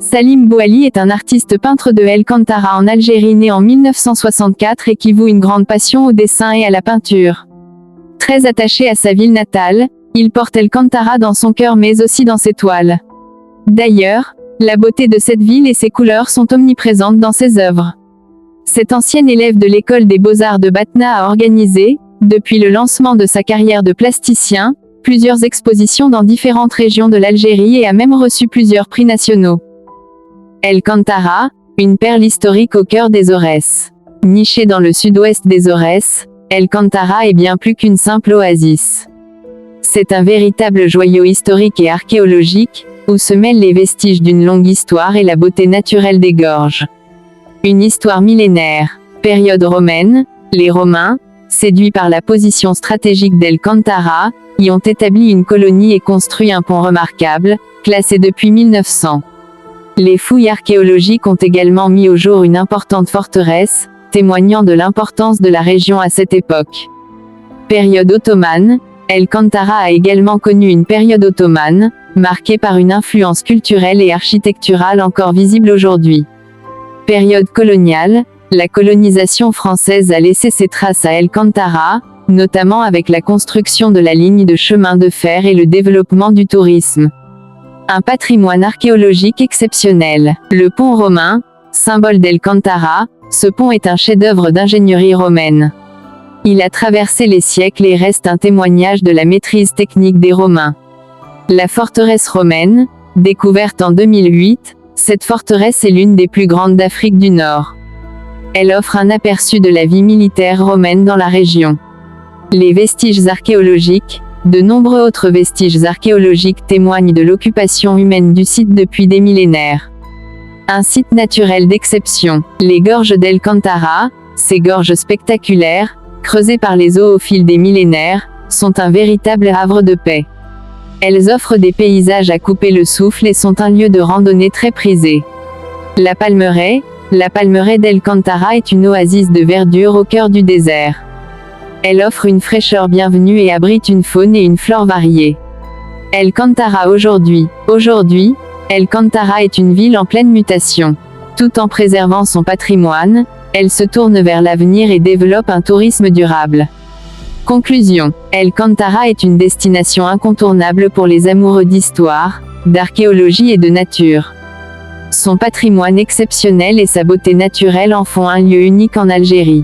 Salim Bouali est un artiste peintre de El Kantara en Algérie né en 1964 et qui voue une grande passion au dessin et à la peinture. Très attaché à sa ville natale, il porte El Kantara dans son cœur mais aussi dans ses toiles. D'ailleurs, la beauté de cette ville et ses couleurs sont omniprésentes dans ses œuvres. Cet ancien élève de l'école des beaux-arts de Batna a organisé, depuis le lancement de sa carrière de plasticien, plusieurs expositions dans différentes régions de l'Algérie et a même reçu plusieurs prix nationaux. El Kantara, une perle historique au cœur des Aurès. Niché dans le sud-ouest des Aurès, El Kantara est bien plus qu'une simple oasis. C'est un véritable joyau historique et archéologique, où se mêlent les vestiges d'une longue histoire et la beauté naturelle des gorges. Une histoire millénaire. Période romaine, les Romains, séduits par la position stratégique d'El Kantara, y ont établi une colonie et construit un pont remarquable, classé depuis 1900. Les fouilles archéologiques ont également mis au jour une importante forteresse, témoignant de l'importance de la région à cette époque. Période ottomane, El Kantara a également connu une période ottomane, marquée par une influence culturelle et architecturale encore visible aujourd'hui. Période coloniale, la colonisation française a laissé ses traces à El Kantara, notamment avec la construction de la ligne de chemin de fer et le développement du tourisme. Un patrimoine archéologique exceptionnel. Le pont romain, symbole d'El Kantara, ce pont est un chef-d'œuvre d'ingénierie romaine. Il a traversé les siècles et reste un témoignage de la maîtrise technique des Romains. La forteresse romaine, découverte en 2008, cette forteresse est l'une des plus grandes d'Afrique du Nord. Elle offre un aperçu de la vie militaire romaine dans la région. Les vestiges archéologiques, de nombreux autres vestiges archéologiques témoignent de l'occupation humaine du site depuis des millénaires. Un site naturel d'exception. Les gorges d'El Kantara, ces gorges spectaculaires, creusées par les eaux au fil des millénaires, sont un véritable havre de paix. Elles offrent des paysages à couper le souffle et sont un lieu de randonnée très prisé. La palmeraie d'El Kantara est une oasis de verdure au cœur du désert. Elle offre une fraîcheur bienvenue et abrite une faune et une flore variées. El Kantara aujourd'hui, El Kantara est une ville en pleine mutation. Tout en préservant son patrimoine, elle se tourne vers l'avenir et développe un tourisme durable. Conclusion. El Kantara est une destination incontournable pour les amoureux d'histoire, d'archéologie et de nature. Son patrimoine exceptionnel et sa beauté naturelle en font un lieu unique en Algérie.